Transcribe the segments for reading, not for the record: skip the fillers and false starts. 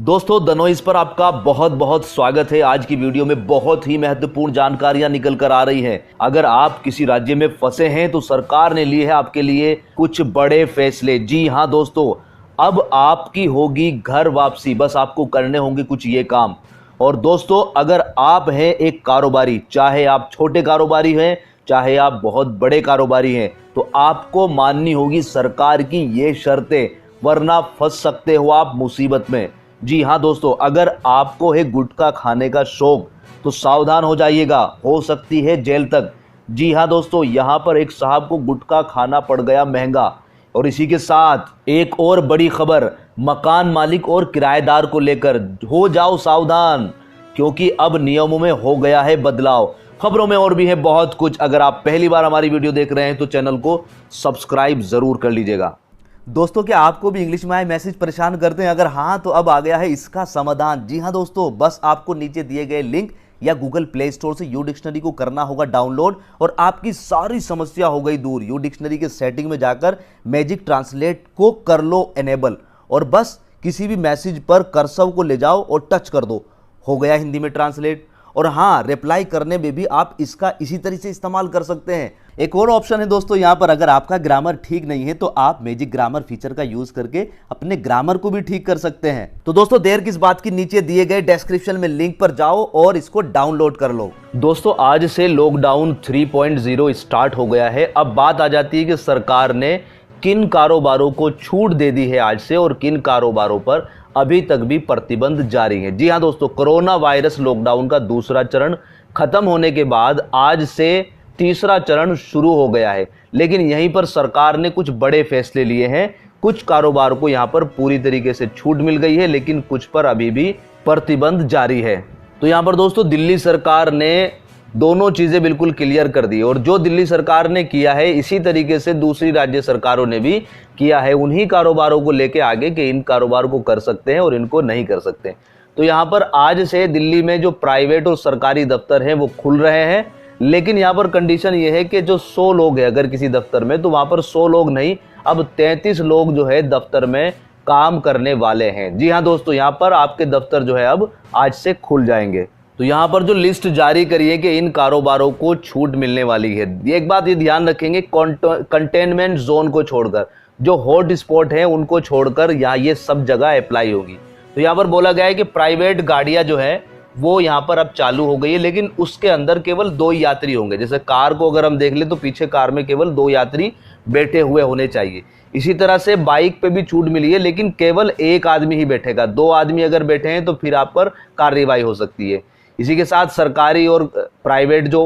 दोस्तों दनोइस पर आपका बहुत बहुत स्वागत है। आज की वीडियो में बहुत ही महत्वपूर्ण जानकारियां निकल कर आ रही हैं। अगर आप किसी राज्य में फंसे हैं तो सरकार ने लिए है आपके लिए कुछ बड़े फैसले। जी हां दोस्तों, अब आपकी होगी घर वापसी। बस आपको करने होंगे कुछ ये काम। और दोस्तों, अगर आप हैं एक कारोबारी, चाहे आप छोटे कारोबारी हैं चाहे आप बहुत बड़े कारोबारी हैं, तो आपको माननी होगी सरकार की ये शर्तें, वरना फंस सकते हो आप मुसीबत में। जी हाँ दोस्तों, अगर आपको है गुटखा खाने का शौक तो सावधान हो जाइएगा, हो सकती है जेल तक। जी हाँ दोस्तों, यहाँ पर एक साहब को गुटखा खाना पड़ गया महंगा। और इसी के साथ एक और बड़ी खबर मकान मालिक और किराएदार को लेकर, हो जाओ सावधान, क्योंकि अब नियमों में हो गया है बदलाव। खबरों में और भी है बहुत कुछ। अगर आप पहली बार हमारी वीडियो देख रहे हैं तो चैनल को सब्सक्राइब जरूर कर लीजिएगा। दोस्तों, क्या आपको भी इंग्लिश में आए मैसेज परेशान करते हैं? अगर हाँ, तो अब आ गया है इसका समाधान। जी हाँ दोस्तों, बस आपको नीचे दिए गए लिंक या गूगल प्ले स्टोर से यू डिक्शनरी को करना होगा डाउनलोड और आपकी सारी समस्या हो गई दूर। यू डिक्शनरी के सेटिंग में जाकर मैजिक ट्रांसलेट को कर लो एनेबल और बस किसी भी मैसेज पर कर्सर को ले जाओ और टच कर दो, हो गया हिंदी में ट्रांसलेट। और हाँ, रिप्लाई करने में भी आप इसका इसी तरह से इस्तेमाल कर सकते हैं। एक और ऑप्शन है दोस्तों यहाँ पर, अगर आपका ग्रामर ठीक नहीं है तो आप मैजिक ग्रामर फीचर का यूज करके अपने ग्रामर को भी ठीक कर सकते हैं। तो दोस्तों, देर किस बात की, नीचे दिए गए डिस्क्रिप्शन में लिंक पर जाओ और इसको डाउनलोड कर लो। दोस्तों, आज से लॉकडाउन 3.0 स्टार्ट हो गया है। अब बात आ जाती है कि सरकार ने किन कारोबारों को छूट दे दी है आज से और किन कारोबारों पर अभी तक भी प्रतिबंध जारी है। जी हाँ दोस्तों, कोरोना वायरस लॉकडाउन का दूसरा चरण खत्म होने के बाद आज से तीसरा चरण शुरू हो गया है। लेकिन यहीं पर सरकार ने कुछ बड़े फैसले लिए हैं। कुछ कारोबार को यहां पर पूरी तरीके से छूट मिल गई है, लेकिन कुछ पर अभी भी प्रतिबंध जारी है। तो यहां पर दोस्तों, दिल्ली सरकार ने दोनों चीजें बिल्कुल क्लियर कर दी और जो दिल्ली सरकार ने किया है इसी तरीके से दूसरी राज्य सरकारों ने भी किया है। उन्हीं कारोबारों को लेके आगे कि इन कारोबार को कर सकते हैं और इनको नहीं कर सकते। तो यहाँ पर आज से दिल्ली में जो प्राइवेट और सरकारी दफ्तर हैं वो खुल रहे हैं, लेकिन यहाँ पर कंडीशन ये है कि जो 100 लोग हैं अगर किसी दफ्तर में, तो वहां पर 100 लोग नहीं, अब 33 लोग जो है दफ्तर में काम करने वाले हैं। जी हाँ दोस्तों, यहाँ पर आपके दफ्तर जो है अब आज से खुल जाएंगे। तो यहाँ पर जो लिस्ट जारी करी है कि इन कारोबारों को छूट मिलने वाली है, एक बात ये ध्यान रखेंगे, कंटेनमेंट जोन को छोड़कर, जो हॉट स्पॉट है उनको छोड़कर यहाँ ये सब जगह अप्लाई होगी। तो यहाँ पर बोला गया है कि प्राइवेट गाड़ियां जो है वो यहाँ पर अब चालू हो गई है, लेकिन उसके अंदर केवल 2 यात्री होंगे। जैसे कार को अगर हम देख ले तो पीछे कार में केवल 2 यात्री बैठे हुए होने चाहिए। इसी तरह से बाइक पे भी छूट मिली है, लेकिन केवल 1 आदमी ही बैठेगा। 2 आदमी अगर बैठे हैं तो फिर आप पर कार्रवाई हो सकती है। इसी के साथ सरकारी और प्राइवेट जो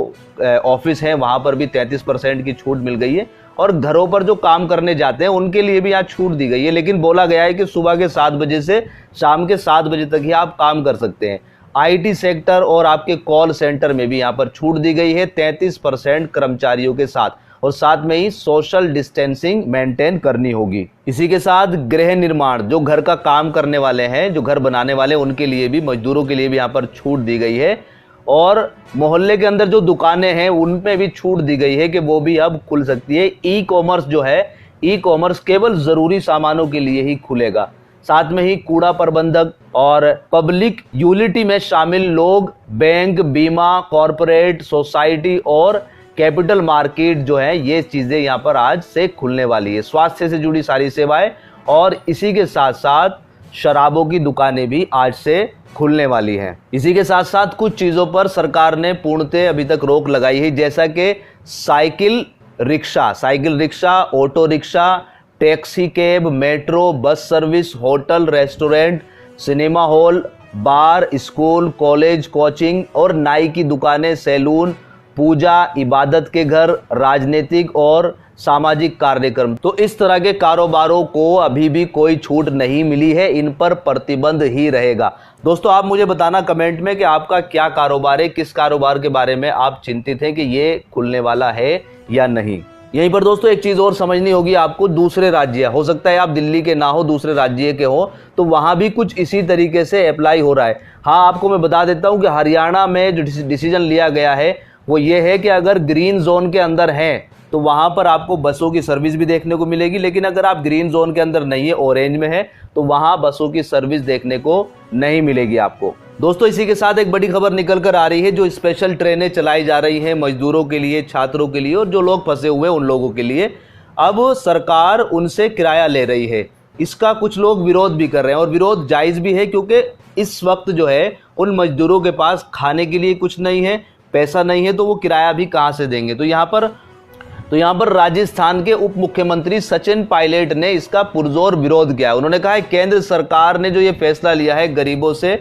ऑफिस हैं वहां पर भी 33% की छूट मिल गई है और घरों पर जो काम करने जाते हैं उनके लिए भी यहाँ छूट दी गई है। लेकिन बोला गया है कि सुबह के 7 बजे से शाम के 7 बजे तक ही आप काम कर सकते हैं। आईटी सेक्टर और आपके कॉल सेंटर में भी यहाँ पर छूट दी गई है 33% कर्मचारियों के साथ, और साथ में ही सोशल डिस्टेंसिंग मेंटेन करनी होगी। इसी के साथ गृह निर्माण, जो घर का काम करने वाले हैं, जो घर बनाने वाले, उनके लिए भी, मजदूरों के लिए भी यहाँ पर छूट दी गई है। और मोहल्ले के अंदर जो दुकानें हैं उनमें भी छूट दी गई है कि वो भी अब खुल सकती है। ई कॉमर्स जो है, ई कॉमर्स केवल जरूरी सामानों के लिए ही खुलेगा। साथ में ही कूड़ा प्रबंधक और पब्लिक यूटिलिटी में शामिल लोग, बैंक, बीमा, कॉरपोरेट, सोसाइटी और कैपिटल मार्केट जो है, ये चीजें यहाँ पर आज से खुलने वाली है। स्वास्थ्य से जुड़ी सारी सेवाएं और इसी के साथ साथ शराबों की दुकानें भी आज से खुलने वाली हैं। इसी के साथ साथ कुछ चीजों पर सरकार ने पूर्णतः अभी तक रोक लगाई है, जैसा कि cycle rickshaw, auto rickshaw, taxi cab, metro, bus service, hotel, restaurant, cinema hall, bar, school, college, coaching और नाई की दुकानें, सैलून, पूजा, इबादत के घर, राजनीतिक और सामाजिक कार्यक्रम। तो इस तरह के कारोबारों को अभी भी कोई छूट नहीं मिली है, इन पर प्रतिबंध ही रहेगा। दोस्तों, आप मुझे बताना कमेंट में कि आपका क्या कारोबार है, किस कारोबार के बारे में आप चिंतित हैं कि ये खुलने वाला है या नहीं। यहीं पर दोस्तों एक चीज और समझनी होगी आपको, दूसरे राज्य, हो सकता है आप दिल्ली के ना हो, दूसरे राज्य के हो, तो वहां भी कुछ इसी तरीके से अप्लाई हो रहा है। हाँ, आपको मैं बता देता हूं कि हरियाणा में जो डिसीजन लिया गया है वो ये है कि अगर ग्रीन जोन के अंदर हैं तो वहाँ पर आपको बसों की सर्विस भी देखने को मिलेगी, लेकिन अगर आप ग्रीन जोन के अंदर नहीं है, ऑरेंज में है, तो वहाँ बसों की सर्विस देखने को नहीं मिलेगी आपको। दोस्तों इसी के साथ एक बड़ी खबर निकल कर आ रही है, जो स्पेशल ट्रेनें चलाई जा रही हैं मजदूरों के लिए, छात्रों के लिए और जो लोग फंसे हुए हैं उन लोगों के लिए, अब सरकार उनसे किराया ले रही है। इसका कुछ लोग विरोध भी कर रहे हैं और विरोध जायज़ भी है, क्योंकि इस वक्त जो है उन मजदूरों के पास खाने के लिए कुछ नहीं है, पैसा नहीं है, तो वो किराया भी कहाँ से देंगे। तो यहाँ पर राजस्थान के उप मुख्यमंत्री सचिन पायलट ने इसका पुरजोर विरोध किया है। उन्होंने कहा है केंद्र सरकार ने जो ये फैसला लिया है गरीबों से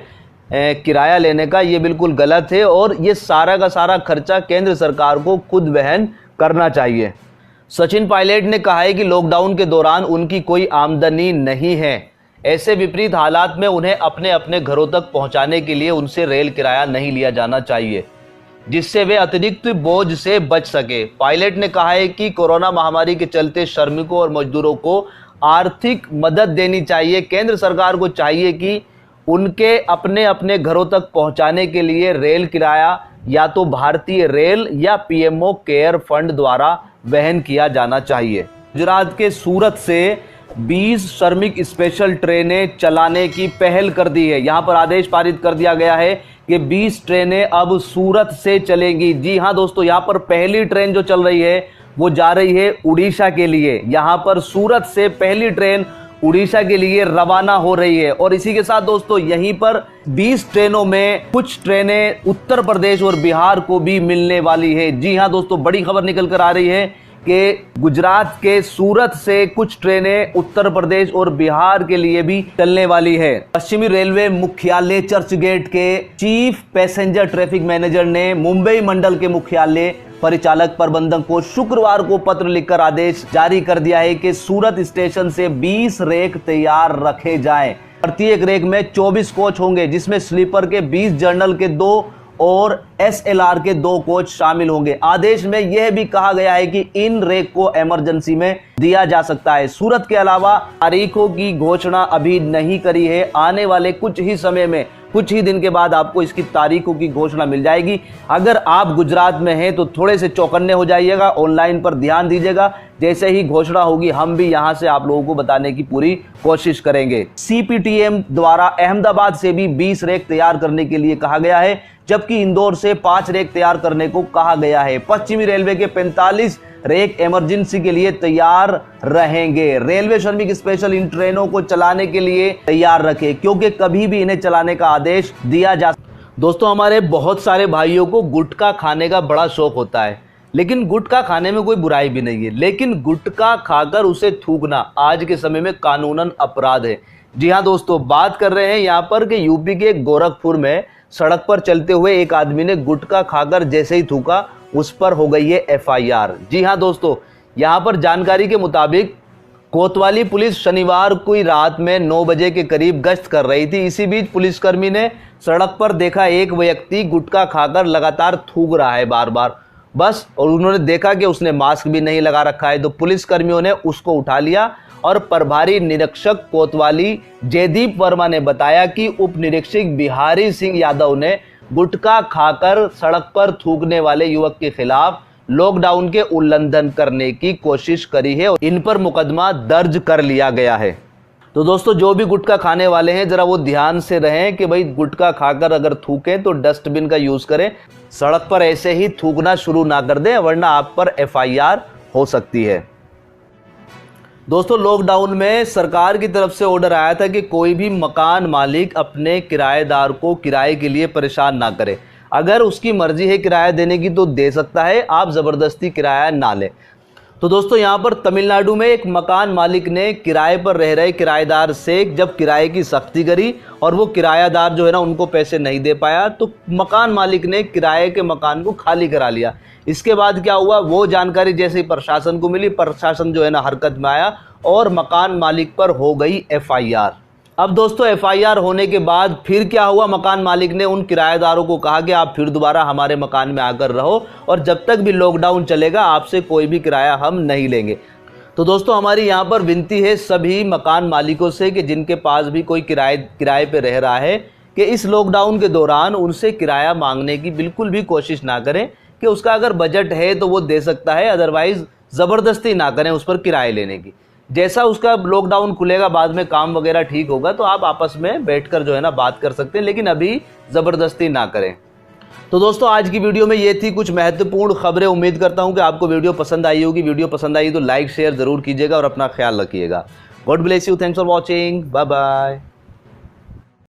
किराया लेने का, ये बिल्कुल गलत है और ये सारा का सारा खर्चा केंद्र सरकार को खुद वहन करना चाहिए। सचिन पायलट ने कहा है कि लॉकडाउन के दौरान उनकी कोई आमदनी नहीं है, ऐसे विपरीत हालात में उन्हें अपने अपने घरों तक पहुंचाने के लिए उनसे रेल किराया नहीं लिया जाना चाहिए, जिससे वे अतिरिक्त बोझ से बच सके। पायलट ने कहा है कि कोरोना महामारी के चलते श्रमिकों और मजदूरों को आर्थिक मदद देनी चाहिए। केंद्र सरकार को चाहिए कि उनके अपने अपने घरों तक पहुंचाने के लिए रेल किराया या तो भारतीय रेल या पीएमओ केयर फंड द्वारा वहन किया जाना चाहिए। गुजरात के सूरत से 20 श्रमिक स्पेशल ट्रेनें चलाने की पहल कर दी है। यहां पर आदेश पारित कर दिया गया है कि 20 ट्रेनें अब सूरत से चलेंगी। जी हां दोस्तों, यहां पर पहली ट्रेन जो चल रही है वो जा रही है उड़ीसा के लिए। यहां पर सूरत से पहली ट्रेन उड़ीसा के लिए रवाना हो रही है और इसी के साथ दोस्तों यहीं पर 20 ट्रेनों में कुछ ट्रेनें उत्तर प्रदेश और बिहार को भी मिलने वाली है। जी हां दोस्तों, बड़ी खबर निकल कर आ रही है कि गुजरात के सूरत से कुछ ट्रेनें उत्तर प्रदेश और बिहार के लिए भी चलने वाली है। पश्चिमी रेलवे मुख्यालय चर्च गेट के चीफ पैसेंजर ट्रैफिक मैनेजर ने मुंबई मंडल के मुख्यालय परिचालक प्रबंधक को शुक्रवार को पत्र लिखकर आदेश जारी कर दिया है कि सूरत स्टेशन से 20 रेक तैयार रखे जाएं। प्रत्येक रेक में 24 कोच होंगे, जिसमें स्लीपर के 20, जनरल के 2 और एसएलआर के 2 कोच शामिल होंगे। आदेश में यह भी कहा गया है कि इन रेक को इमरजेंसी में दिया जा सकता है। सूरत के अलावा तारीखों की घोषणा अभी नहीं करी है, आने वाले कुछ ही समय में, कुछ ही दिन के बाद आपको इसकी तारीखों की घोषणा मिल जाएगी। अगर आप गुजरात में हैं तो थोड़े से चौकन्ने हो जाइएगा, ऑनलाइन पर ध्यान दीजिएगा। जैसे ही घोषणा होगी हम भी यहां से आप लोगों को बताने की पूरी कोशिश करेंगे। सीपीटीएम द्वारा अहमदाबाद से भी 20 रेक तैयार करने के लिए कहा गया है, जबकि इंदौर से 5 रेक तैयार करने को कहा गया है। पश्चिमी रेलवे के 45 रेक इमरजेंसी के लिए तैयार रहेंगे। रेलवे श्रमिक स्पेशल इन ट्रेनों को चलाने के लिए तैयार रखे, क्योंकि कभी भी इन्हें चलाने का आदेश दिया जा। दोस्तों हमारे बहुत सारे भाइयों को गुटखा खाने का बड़ा शौक होता है, लेकिन गुटखा खाने में कोई बुराई भी नहीं है, लेकिन गुटखा खाकर उसे थूकना आज के समय में कानूनन अपराध है। जी हाँ दोस्तों, बात कर रहे हैं यहाँ पर कि यूपी के गोरखपुर में सड़क पर चलते हुए एक आदमी ने गुटखा खाकर जैसे ही थूका, उस पर हो गई है एफआईआर। जी हाँ दोस्तों, यहाँ पर जानकारी के मुताबिक कोतवाली पुलिस शनिवार को रात में 9 बजे के करीब गश्त कर रही थी। इसी बीच पुलिसकर्मी ने सड़क पर देखा एक व्यक्ति गुटखा खाकर लगातार थूक रहा है बार बार, बस, और उन्होंने देखा कि उसने मास्क भी नहीं लगा रखा है, तो पुलिसकर्मियों ने उसको उठा लिया और प्रभारी निरीक्षक कोतवाली जयदीप वर्मा ने बताया कि उप निरीक्षक बिहारी सिंह यादव ने गुटखा खाकर सड़क पर थूकने वाले युवक के खिलाफ लॉकडाउन के उल्लंघन करने की कोशिश करी है और इन पर मुकदमा दर्ज कर लिया गया है। तो दोस्तों जो भी गुटखा खाने वाले हैं जरा वो ध्यान से रहें कि भाई गुटखा खाकर अगर थूकें तो डस्टबिन का यूज करें, सड़क पर ऐसे ही थूकना शुरू ना कर दें, वरना आप पर एफआईआर हो सकती है। दोस्तों लॉकडाउन में सरकार की तरफ से ऑर्डर आया था कि कोई भी मकान मालिक अपने किराएदार को किराए के लिए परेशान ना करे। अगर उसकी मर्जी है किराया देने की तो दे सकता है, आप ज़बरदस्ती किराया ना लें। तो दोस्तों यहाँ पर तमिलनाडु में एक मकान मालिक ने किराए पर रह रहे किराएदार से जब किराए की सख्ती करी और वो किराएदार जो है ना उनको पैसे नहीं दे पाया, तो मकान मालिक ने किराए के मकान को खाली करा लिया। इसके बाद क्या हुआ, वो जानकारी जैसे ही प्रशासन को मिली, प्रशासन जो है ना हरकत में आया और मकान मालिक पर हो गई एफआईआर। अब दोस्तों एफआईआर होने के बाद फिर क्या हुआ, मकान मालिक ने उन किराएदारों को कहा कि आप फिर दोबारा हमारे मकान में आकर रहो और जब तक भी लॉकडाउन चलेगा आपसे कोई भी किराया हम नहीं लेंगे। तो दोस्तों हमारी यहाँ पर विनती है सभी मकान मालिकों से कि जिनके पास भी कोई किराए पे रह रहा है कि इस लॉकडाउन के दौरान उनसे किराया मांगने की बिल्कुल भी कोशिश ना करें, कि उसका अगर बजट है तो वो दे सकता है, अदरवाइज ज़बरदस्ती ना करें उस पर किराए लेने की। जैसा उसका लॉकडाउन खुलेगा, बाद में काम वगैरह ठीक होगा तो आप आपस में बैठकर जो है ना बात कर सकते हैं, लेकिन अभी ज़बरदस्ती ना करें। तो दोस्तों आज की वीडियो में ये थी कुछ महत्वपूर्ण खबरें। उम्मीद करता हूं कि आपको वीडियो पसंद आई होगी। वीडियो पसंद आई तो लाइक शेयर ज़रूर कीजिएगा और अपना ख्याल रखिएगा। God bless you, thanks for watching, bye bye.